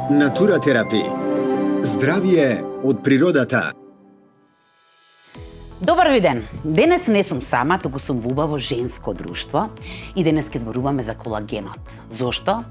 Натура терапи. Здравје од природата. Добар ви ден! Денес не сум сама, туку сум во убаво женско друштво и денес ќе зборуваме за колагенот. Зошто?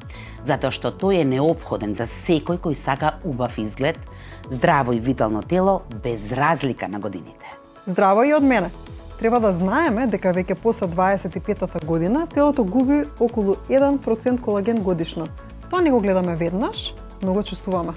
Затоа што тој е неопходен за секој кој сака убав изглед, здраво и витално тело без разлика на годините. Здраво и од мене. Треба да знаеме дека веќе после 25-та година телото губи околу 1% колаген годишно. Тоа не го гледаме веднаш, но го чувствуваме.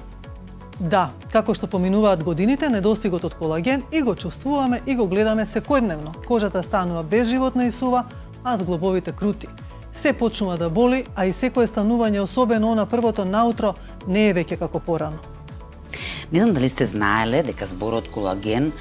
Да, како што поминуваат годините, недостигот од колаген и го чувствуваме и го гледаме секојдневно. Кожата станува безживотна и сува, а зглобовите крути. Се почнува да боли, а и секое станување, особено на првото наутро, не е веќе како порано. Не знам дали сте знаеле дека зборот колаген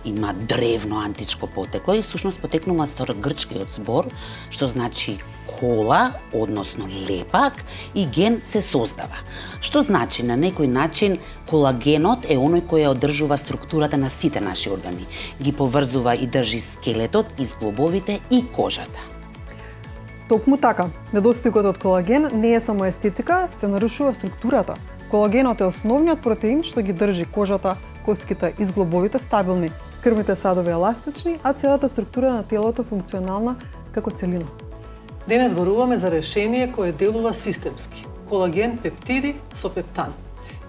има древно античко потекло и всушност потекнува од старогрчкиот збор, што значи кола, односно лепак, и ген се создава. Што значи на некој начин колагенот е оној кој ја одржува структурата на сите наши органи, ги поврзува и држи скелетот, изглобовите и кожата. Токму така, недостигот од колаген не е само естетика, се нарушува структурата. Колагенот е основниот протеин што ги држи кожата, коските и зглобовите стабилни, крвните садови еластични, а целата структура на телото функционална како целина. Денес зборуваме за решение кое делува системски. Колаген пептиди со пептан.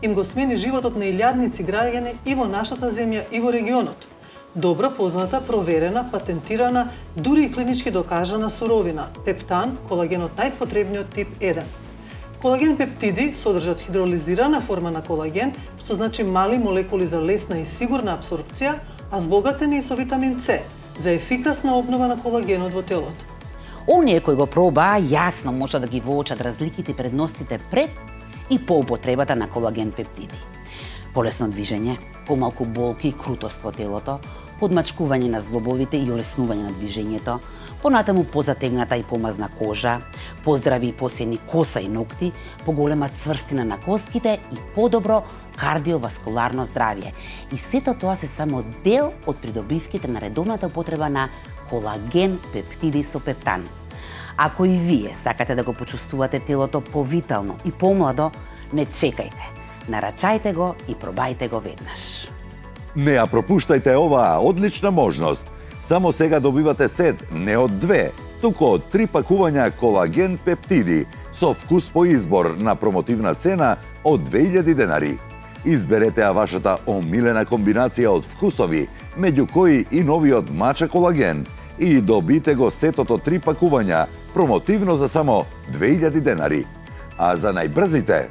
Им го смени животот на илјадници граѓани и во нашата земја и во регионот. Добро позната, проверена, патентирана, дури и клинички докажана суровина. Пептан, колагенот најпотребниот тип 1. Колаген пептиди содржат хидролизирана форма на колаген, што значи мали молекули за лесна и сигурна апсорбција, а збогатени и со витамин С, за ефикасна обнова на колагенот во телото. Оние кои го пробаа јасно може да ги воочат разликите и предностите пред и по употребата на колаген пептиди. Полесно движење, помалку болки и крутост во телото, подмачкување на зглобовите и олеснување на движењето, понатаму позатегната и помазна кожа, поздрави и посени коса и ногти, поголема цврстина на коските и подобро кардиоваскуларно здравје. И сето тоа се само дел од придобивките на редовната употреба на колаген пептиди со пептан. Ако и вие сакате да го почувствувате телото повитално и помладо, не чекајте. Нарачајте го и пробајте го веднаш. Не ја пропуштајте оваа одлична можност. Само сега добивате сет не од 2, туку од 3 пакувања колаген пептиди со вкус по избор на промотивна цена од 2000 денари. Изберете ја вашата омилена комбинација од вкусови, меѓу кои и новиот мача колаген, и добите го сетот од 3 пакувања, промотивно за само 2000 денари. А за најбрзите,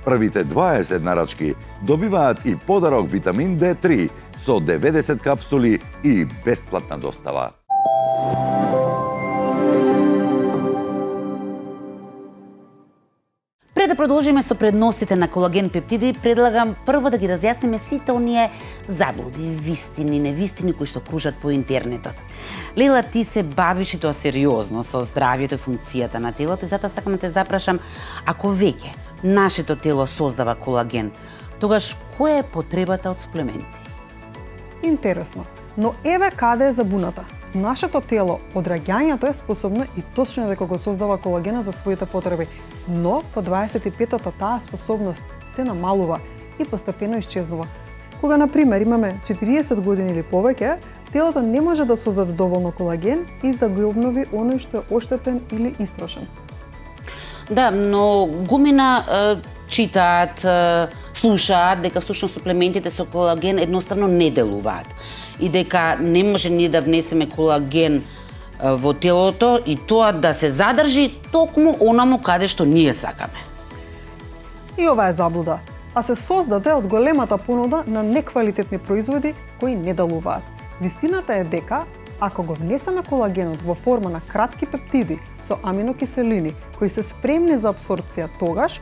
првите 20 нарачки добиваат и подарок витамин D3 со 90 капсули и бесплатна достава. Пред да продолжиме со предностите на колаген пептиди, предлагам прво да ги разјасниме сите оние заблуди, вистини, невистини кои што кружат по интернетот. Лела, ти се бавиш и тоа сериозно со здравјето и функцијата на телото и затоа сакам да те запрашам, ако веќе нашето тело создава колаген, тогаш која е потребата од суплементи? Интересно, но еве каде е забуната. Нашето тело од раѓањето е способно и точно дека го создава колагенот за своите потреби, но по 25-та таа способност се намалува и постепено исчезнува. Кога, например, имаме 40 години или повеќе, телото не може да создаде доволно колаген и да го обнови оној што е оштетен или истрошен. Да, но гумина читаат, слушаат дека всушност суплементите со колаген едноставно не делуваат и дека не може ние да внесеме колаген во телото и тоа да се задржи токму онаму каде што ние сакаме. И ова е заблуда, а се создаде од големата понуда на неквалитетни производи кои не делуваат. Вистината е дека ако го внесеме колагенот во форма на кратки пептиди со аминокиселини кои се спремни за апсорбција, тогаш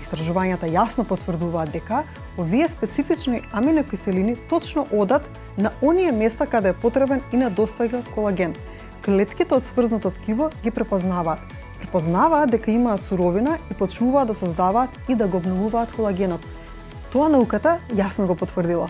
истражувањата јасно потврдуваат дека овие специфични аминокиселини точно одат на оние места каде е потребен и недостига колаген. Клетките од сврзното ткиво ги препознаваат. Препознаваат дека имаат суровина и почнуваат да создаваат и да го обновуваат колагенот. Тоа науката јасно го потврдила.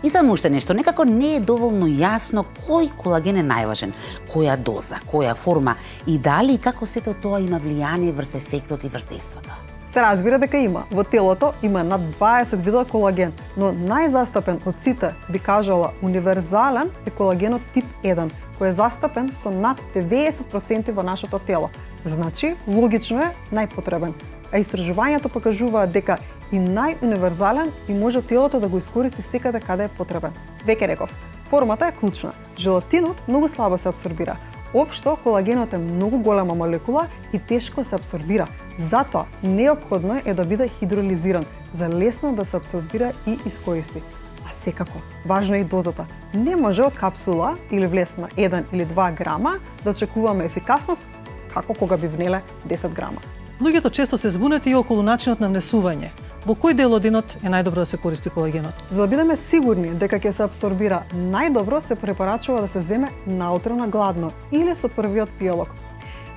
И само уште нешто, некако не е доволно јасно кој колаген е најважен, која доза, која форма и дали и како сето тоа има влијание врз ефектот и врз дејството. Се разбира дека во телото има над 20 вида колаген, но најзастапен од сите, би кажала универзален, е колагенот тип 1, кој е застапен со над 90% во нашето тело. Значи, логично е најпотребен. А истражувањето покажуваат дека и најуниверзален и може телото да го искористи секаде каде е потребен. Веќе реков, формата е клучна. Желатинот многу слабо се абсорбира. Општо, колагенот е многу голема молекула и тешко се абсорбира. Затоа, неопходно е да биде хидролизиран, за лесно да се абсорбира и искористи. А секако, важна е и дозата. Не може од капсула или влез на 1 или 2 грама да очекуваме ефикасност како кога би внеле 10 грама. Луѓето често се збунети и околу начинот на внесување. Во кој дел од денот е најдобро да се користи колагенот? За да бидеме сигурни дека ќе се абсорбира најдобро, се препорачува да се земе наутро на гладно или со првиот пијалок.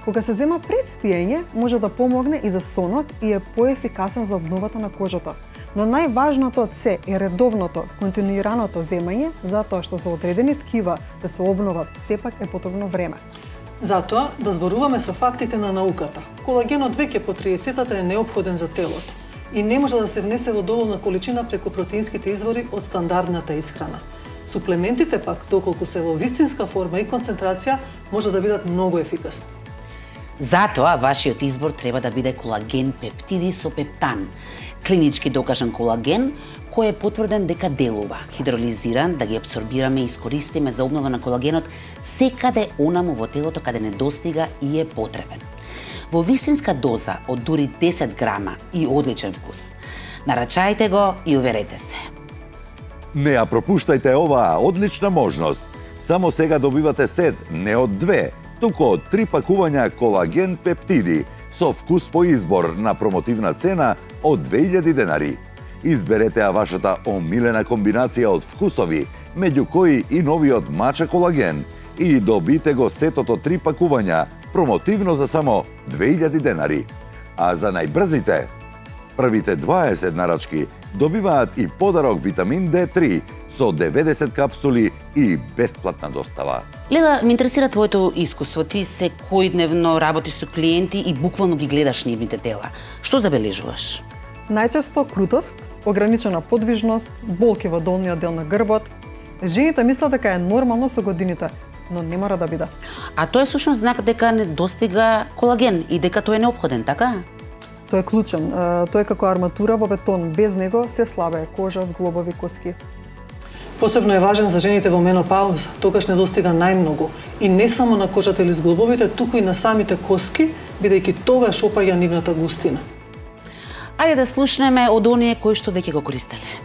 Кога се зема пред спиење, може да помогне и за сонот и е поефикасен за обновата на кожата. Но најважното од се е редовното, континуираното земање, затоа што за одредени ткива да се обноват сепак е потребно време. Затоа, да зборуваме со фактите на науката. Колагенот веќе по 30-та е неопходен за телото и не може да се внесе во доволна количина преку протеинските извори од стандардната исхрана. Суплементите пак, доколку се во вистинска форма и концентрација, може да бидат многу ефикасни. Затоа, вашиот избор треба да биде колаген пептиди со пептан. Клинички докажан колаген, кој е потврден дека делува, хидролизиран, да ги абсорбираме и искористиме за обнова на колагенот секаде онаму во телото каде недостига и е потребен. Во вистинска доза од дури 10 грама и одличен вкус. Нарачајте го и уверете се. Не ја пропуштајте оваа одлична можност. Само сега добивате сет не од 2, туку од 3 пакувања колаген пептиди со вкус по избор на промотивна цена од 2000 денари. Изберете ја вашата омилена комбинација од вкусови, меѓу кои и новиот мача колаген, и добите го сетот од 3 пакувања, промотивно за само 2000 денари. А за најбрзите, првите 20 нарачки добиваат и подарок витамин D3 со 90 капсули и бесплатна достава. Лела, ме интересира твоето искуство. Ти секојдневно работиш со клиенти и буквално ги гледаш нивните тела. Што забележуваш? Најчесто крутост, ограничена подвижност, болки во долниот дел на грбот. Жените мислат дека е нормално со годините, но не мора да биде. А тоа е всушност знак дека не достига колаген и дека тој е неопходен, така? Тој е клучен. Тој е како арматура во бетон. Без него се слабе кожа, зглобови, коски. Посебно е важен за жените во менопауза, тогаш недостига најмногу. И не само на кожата или зглобовите, туку и на самите коски, бидејќи тогаш опаѓа нивната густина. Ајде да слушнеме од оние кои што веќе го користеле.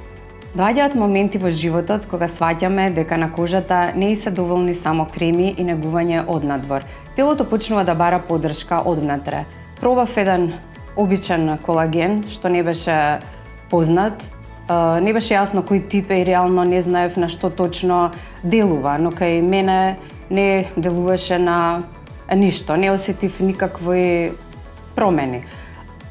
Доаѓаат моменти во животот кога сваќаме дека на кожата не и се доволни само креми и негување однадвор. Телото почнува да бара поддршка одвнатре. Пробав еден обичен колаген што не беше познат. Не беше јасно кој тип е и реално не знаев на што точно делува, но кај мене не делуваше на ништо, не осетив никакви промени.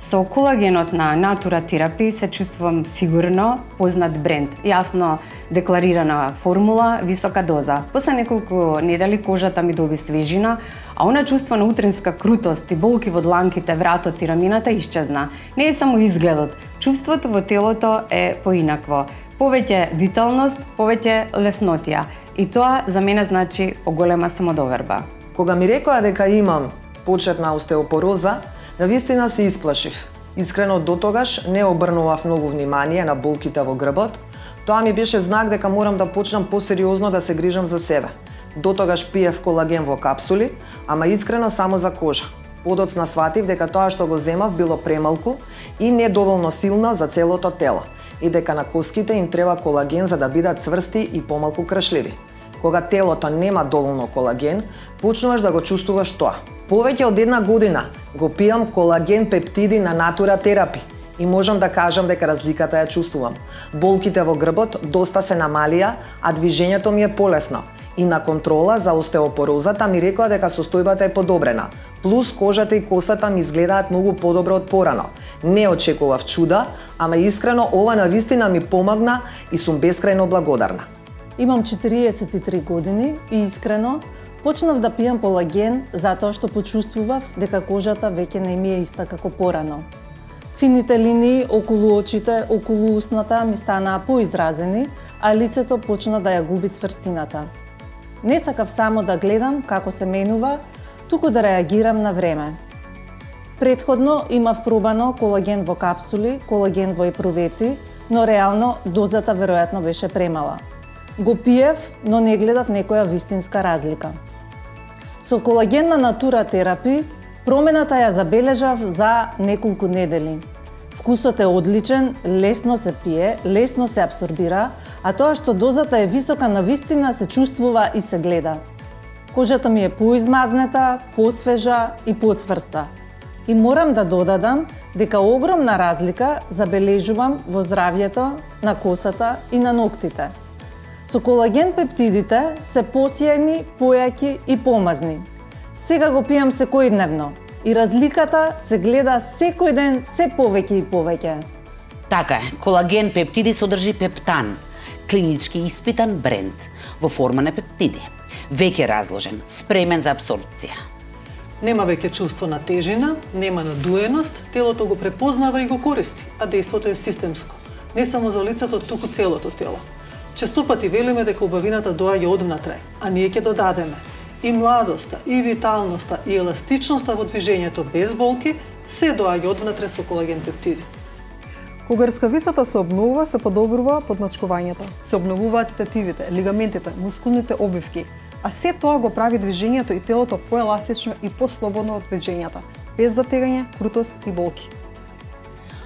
Со колагенот на Natura Therapy се чувствувам сигурно, познат бренд, јасно декларирана формула, висока доза. После неколку недели кожата ми доби свежина, а она чувство на утринска крутост и болки во дланките, вратот и рамината исчезна. Не е само изгледот, чувството во телото е поинакво. Повеќе виталност, повеќе леснотија. И тоа за мене значи поголема самодоверба. Кога ми рекоа дека имам почетна остеопороза, навистина се исплашив. Искрено дотогаш не обрнував многу внимание на болките во грбот. Тоа ми беше знак дека морам да почнам посериозно да се грижам за себе. Дотогаш пиев колаген во капсули, ама искрено само за кожа. Подоцна сватив дека тоа што го земав било премалку и недоволно силно за целото тело и дека на коските им треба колаген за да бидат цврсти и помалку кршливи. Кога телото нема доволно колаген, почнуваш да го чувствуваш тоа. Повеќе од 1 година го пијам колаген пептиди на Natura Therapy и можам да кажам дека разликата ја чувствувам. Болките во грбот доста се намалија, а движењето ми е полесно. И на контрола за остеопорозата ми рекоа дека состојбата е подобрена. Плюс кожата и косата ми изгледаат многу подобро од порано. Не очекував чуда, ама искрено ова навистина ми помогна и сум бескрајно благодарна. Имам 43 години и искрено почнав да пијам колаген затоа што почувствував дека кожата веќе не ми е иста како порано. Фините линии околу очите, околу устната ми станаа поизразени, а лицето почна да ја губи цврстината. Не сакав само да гледам како се менува, туку да реагирам на време. Предходно имав пробано колаген во капсули, колаген во епрувети, но реално дозата веројатно беше премала. Го пиев, но не гледав некоја вистинска разлика. Со колаген на Натура Терапи промената ја забележав за неколку недели. Вкусот е одличен, лесно се пие, лесно се апсорбира, а тоа што дозата е висока навистина се чувствува и се гледа. Кожата ми е поизмазнета, посвежа и поцврста. И морам да додадам дека огромна разлика забележувам во здравјето на косата и на ноктите. Со колаген пептидите се посјајни, појаки и помазни. Сега го пијам секојдневно и разликата се гледа секој ден се повеќе и повеќе. Така е, колаген пептиди содржи пептан, клинички испитан бренд во форма на пептиди. Веќе разложен, спремен за апсорбција. Нема веќе чувство на тежина, нема надуеност, телото го препознава и го користи, а дејството е системско. Не само за лицето, туку целото тело. Често пати велиме дека убавината доаѓа одвнатре, а ние ќе додадеме. И младоста, и виталноста, и еластичноста во движењето без болки се доаѓа одвнатре со колаген пептиди. Кога рскавицата се обновува, се подобрува подмачкувањето. Се обновуваат и тетивите, лигаментите, мускулните обвивки, а се тоа го прави движењето и телото поеластично и послободно од движењата, без затегање, крутост и болки.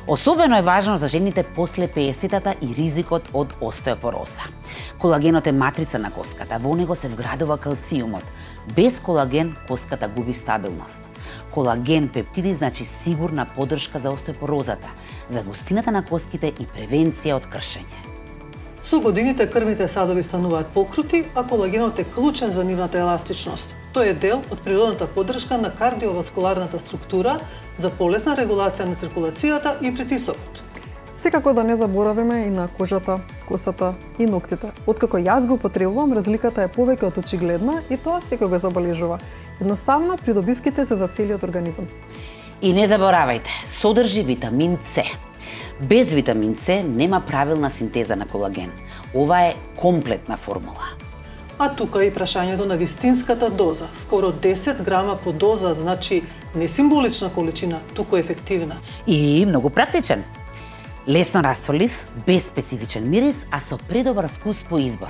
Особено е важно за жените после 50-тата и ризикот од остеопороза. Колагенот е матрица на коската, во него се вградува калциумот. Без колаген коската губи стабилност. Колаген пептиди значи сигурна поддршка за остеопорозата, за густината на коските и превенција од кршење. Со годините крвните садови стануваат покрути, а колагенот е клучен за нивната еластичност. Тој е дел од природната поддршка на кардиоваскуларната структура за полесна регулација на циркулацијата и притисокот. Секако да не заборавиме и на кожата, косата и ноктите. Откако јас го употребувам, разликата е повеќе од очигледна и тоа секој го забележува. Едноставно, придобивките се за целиот организам. И не заборавајте, содржи витамин С. Без витамин С нема правилна синтеза на колаген. Ова е комплетна формула. А тука и прашањето на вистинската доза. Скоро 10 грама по доза, значи не символична количина, туку ефективна. И многу практичен. Лесно расфрлив, без специфичен мирис, а со предобар вкус по избор.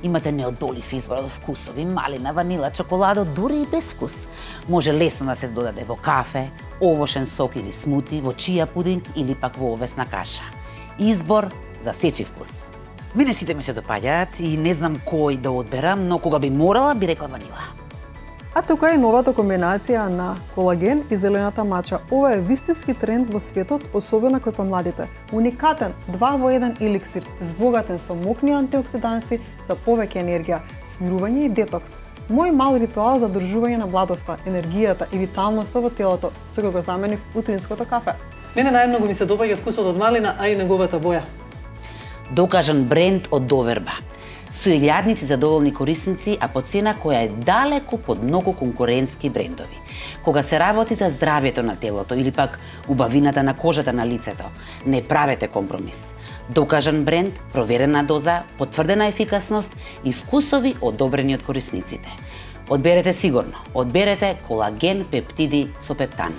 Имате неодолив избор од вкусови, малина, ванила, чоколадо, дури и без вкус. Може лесно да се додаде во кафе, овошен сок или смути, во чија пудинг или пак во овесна каша. Избор за сечи вкус. Мене сите ми се допаѓаат и не знам кој да одберам, но кога би морала, би рекла ванила. А тука е новата комбинација на колаген и зелената мача. Ова е вистински тренд во светот, особено кој па младите. Уникатен 2 во 1 еликсир, збогатен со мокни антиоксиданси за повеќе енергија, смирување и детокс. Мој мал ритуал за одржување на младоста, енергијата и виталноста во телото, со кој го заменив утринското кафе. Мене најмногу ми се допаѓа вкусот од малина, а и неговата боја. Докажан бренд од доверба. Со илјадници задоволни корисници, а по цена која е далеку под многу конкурентски брендови. Кога се работи за здравјето на телото или пак убавината на кожата на лицето, не правете компромис. Докажан бренд, проверена доза, потврдена ефикасност и вкусови одобрени од корисниците. Одберете сигурно, одберете колаген пептиди со пептан.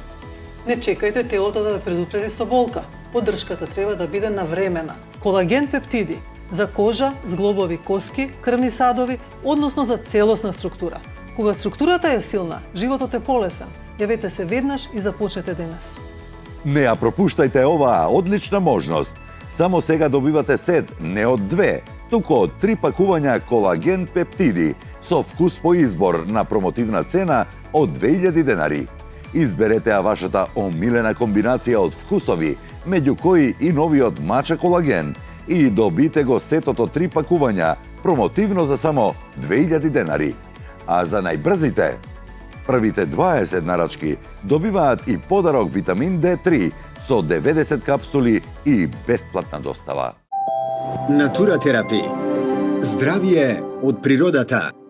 Не чекајте телото да ве предупреди со болка. Поддршката треба да биде навремена. Колаген пептиди за кожа, зглобови коски, крвни садови, односно за целосна структура. Кога структурата е силна, животот е полесен. Јавете се веднаш и започнете денес. Не ја пропуштајте оваа одлична можност. Само сега добивате сет не од 2, туку од 3 пакувања колаген пептиди со вкус по избор на промотивна цена од 2000 денари. Изберете ја вашата омилена комбинација од вкусови, меѓу кои и новиот мача колаген, и добите го сетот од 3 пакувања, промотивно за само 2000 денари. А за најбрзите, првите 20 нарачки добиваат и подарок витамин D3 со 90 капсули и бесплатна достава. Натура терапи. Здравје од природата.